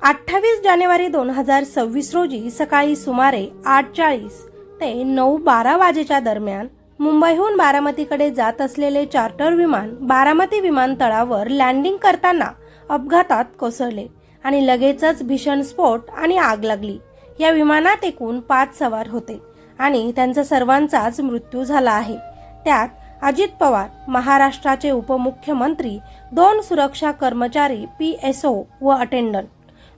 28 जानेवारी 2026 रोजी सकाळी सुमारे 8:40 ते 9:12 वाजेच्या दरम्यान मुंबईहून बारामतीकडे जात असलेले चार्टर विमान बारामती विमानतळावर लँडिंग करताना अपघातात कोसळले आणि लगेचच भीषण स्फोट आणि आग लागली। या विमानात एकूण 5 सवार होते आणि त्यांचा सर्वांचाच मृत्यू झाला आहे। त्यात अजित पवार, महाराष्ट्राचे उपमुख्यमंत्री, 2 सुरक्षा कर्मचारी PSO व अटेंडंट,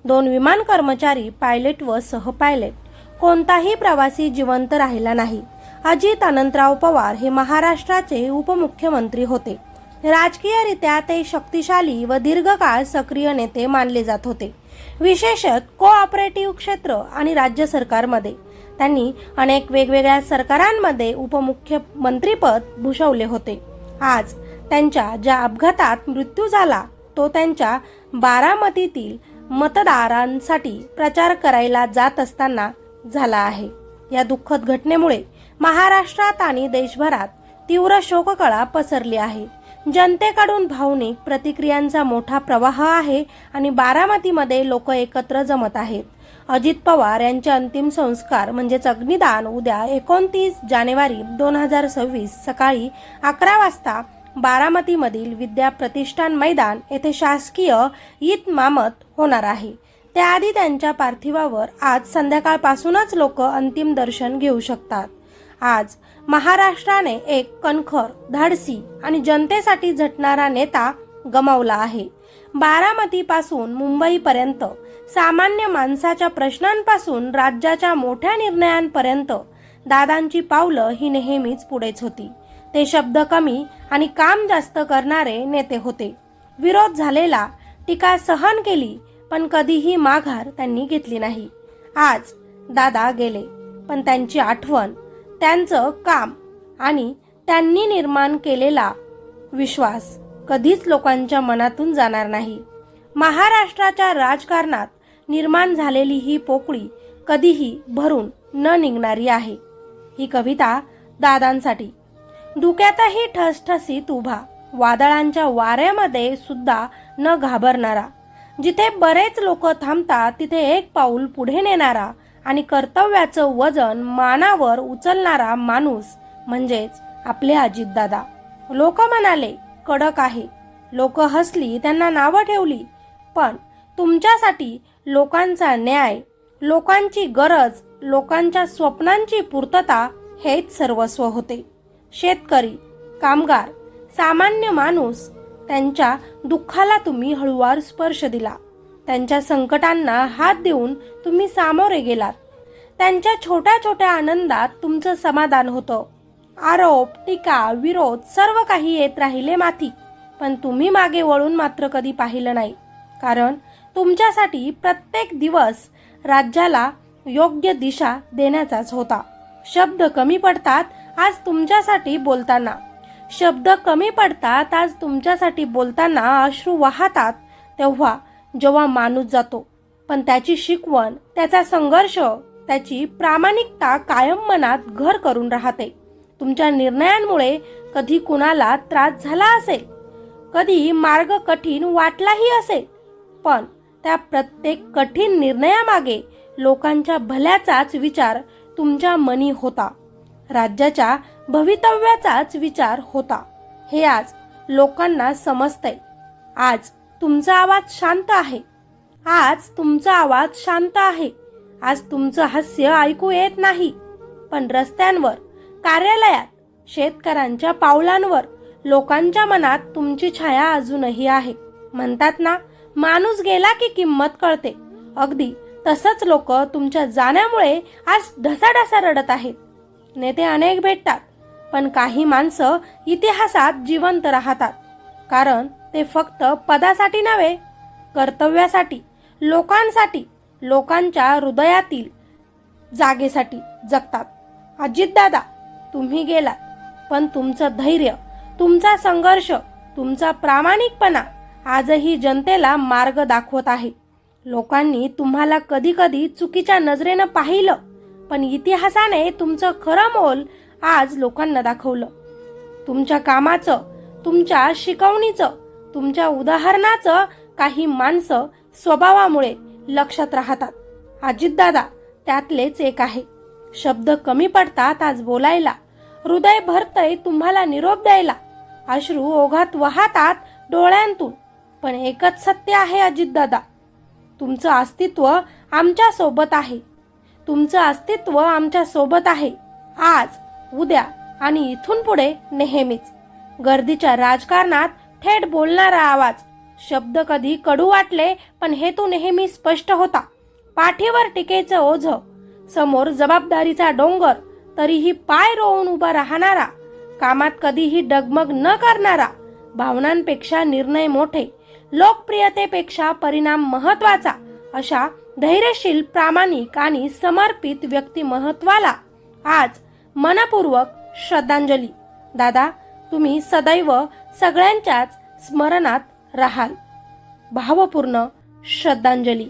2 विमान कर्मचारी, पायलट व सहपायलट, कोणताही प्रवासी जिवंत राहिला नाही। अजित अनंतराव पवार हे महाराष्ट्राचे उपमुख्यमंत्री होते। राजकीयरित्या ते शक्तिशाली व दीर्घकाळ सक्रिय नेते मानले जात होते। विशेषतः कोऑपरेटिव्ह क्षेत्र आणि राज्य सरकारमध्ये त्यांनी अनेक वेगवेगळ्या सरकारांमध्ये उपमुख्यमंत्रीपद भूषवले होते। आज त्यांच्या ज्या अपघातात मृत्यू झाला तो त्यांच्या बारामतीतील मतदारांसाठी प्रचार करायला जात असताना झाला आहे। या दुःखद घटनेमुळे महाराष्ट्रात आणि देशभरात तीव्र शोककळा पसरली आहे। जनतेकडून भावनिक प्रतिक्रियांचा मोठा प्रवाह आहे आणि बारामतीमध्ये लोक एकत्र जमत आहेत। अजित पवार यांचे अंतिम संस्कार म्हणजेच अग्निदान उद्या 29 जानेवारी 2026 सकाळी 11 वाजता बारामतीमधील विद्या प्रतिष्ठान मैदान येथे शासकीय इतमामात होणार आहे। त्याआधी त्यांच्या पार्थिवावर आज संध्याकाळपासूनच लोक अंतिम दर्शन घेऊ शकतात। आज महाराष्ट्राने एक कणखर, धाडसी आणि जनतेसाठी झटणारा नेता गमावला आहे। बारामतीपासून मुंबईपर्यंत सामान्य माणसाच्या प्रश्नांपासून राज्याच्या मोठ्या निर्णयांपर्यंत दादांची पावलं ही नेहमीच पुढेच होती। ते शब्द कमी आणि काम जास्त करणारे नेते होते। विरोध झालेला, टीका सहन केली, पण कधीही माघार त्यांनी घेतली नाही। आज दादा गेले, पण त्यांची आठवण, त्यांचं काम आणि त्यांनी निर्माण केलेला विश्वास कधीच लोकांच्या मनातून जाणार नाही। महाराष्ट्राच्या राजकारणात निर्माण झालेली ही पोकळी कधीही भरून न निघणारी आहे। ही कविता दादांसाठी। धुक्यातही ठसठसीत उभा, वादळांच्या वाऱ्यामध्ये सुद्धा न घाबरणारा, जिथे बरेच लोक थांबतात तिथे एक पाऊल पुढे नेणारा आणि कर्तव्याचं वजन मानावर उचलणारा माणूस म्हणजेच आपले अजितदादा। लोक म्हणाले कडक आहे, लोक हसली, त्यांना नावं ठेवली, पण तुमच्यासाठी लोकांचा न्याय, लोकांची गरज, लोकांच्या स्वप्नांची पूर्तता हेच सर्वस्व होते। शेतकरी, कामगार, सामान्य माणूस, त्यांच्या दुःखाला तुम्ही हळूवार स्पर्श दिला। त्यांच्या संकटांना हात देऊन तुम्ही सामोरे गेलात। त्यांच्या छोट्या छोट्या आनंदात तुमचं समाधान होतं। आरोप, टीका, विरोध सर्व काही येत राहिले माथी, पण तुम्ही मागे वळून मात्र कधी पाहिलं नाही। कारण तुमच्यासाठी प्रत्येक दिवस राज्याला योग्य दिशा देण्याचाच होता। शब्द कमी पडतात आज तुमच्यासाठी बोलताना, शब्द कमी पडतात आज तुमच्यासाठी बोलताना, अश्रू वाहतात जेव्हा माणूस जातो, पण त्याची शिकवण, त्याचा संघर्ष, त्याची प्रामाणिकता कायम मनात घर करून राहते। तुमच्या निर्णयांमुळे कधी कुणाला त्रास झाला असेल, कधी मार्ग कठीण वाटलाही असेल, पण त्या प्रत्येक कठीण निर्णयामागे लोकांच्या भल्याचाच विचार तुमच्या मनी होता, राज्याच्या भवितव्याचाच विचार होता। हे आज लोकांना समजतंय। आज तुमचा आवाज शांत आहे, आज तुमचा आवाज शांत आहे, आज तुमचं हास्य ऐकू येत नाही, पण रस्त्यांवर, कार्यालयात, शेतकऱ्यांच्या पावलांवर, लोकांच्या मनात तुमची छाया अजूनही आहे। म्हणतात ना, माणूस गेला की किंमत कळते, अगदी तसंच लोक तुमच्या जाण्यामुळे आज ढसाढसा रडत आहेत। नेते अनेक भेटतात, पण काही माणसं इतिहासात जिवंत राहतात, कारण ते फक्त पदासाठी नव्हे, कर्तव्यासाठी, लोकांसाठी, लोकांच्या हृदयातील जागेसाठी जगतात। अजितदादा, तुम्ही गेलात, पण तुमचं धैर्य, तुमचा संघर्ष, तुमचा प्रामाणिकपणा आजही जनतेला मार्ग दाखवत आहे। लोकांनी तुम्हाला कधी कधी चुकीच्या नजरेनं पाहिलं, पण इतिहासाने तुमचं खरं मोल आज लोकांना दाखवलं। तुमच्या कामाचं, तुमच्या शिकवणीचं, तुमच्या उदाहरणाचं काही माणसं स्वभावामुळे लक्षात राहतात. अजितदादा त्यातलेच एक आहे. शब्द कमी पडतात आज बोलायला, हृदय भरतय तुम्हाला निरोप द्यायला, अश्रू ओघात वाहतात डोळ्यांतून, पण एकच सत्य आहे अजितदादा, तुमचं अस्तित्व आमच्या सोबत आहे. तुमचं अस्तित्व आमच्या सोबत आहे, आज, उद्या आणि इथून पुढे नेहमीच. गर्दीच्या राजकारणात थेट बोलणारा आवाज, शब्द कधी कडू वाटले पण हेतू नेहमी स्पष्ट होता. पाठीवर टीकेचं ओझं, समोर जबाबदारीचा डोंगर, तरीही पाय रोवून उभा राहणारा, कामात कधीही डगमग न करणारा, भावनांपेक्षा निर्णय मोठे, लोकप्रियतेपेक्षा परिणाम महत्वाचा, अशा धैर्यशील, प्रामाणिक आणि समर्पित व्यक्तिमत्वाला आज मनपूर्वक श्रद्धांजली. दादा, तुम्ही सदैव सगळ्यांच्याच स्मरणात राहाल. भावपूर्ण श्रद्धांजली.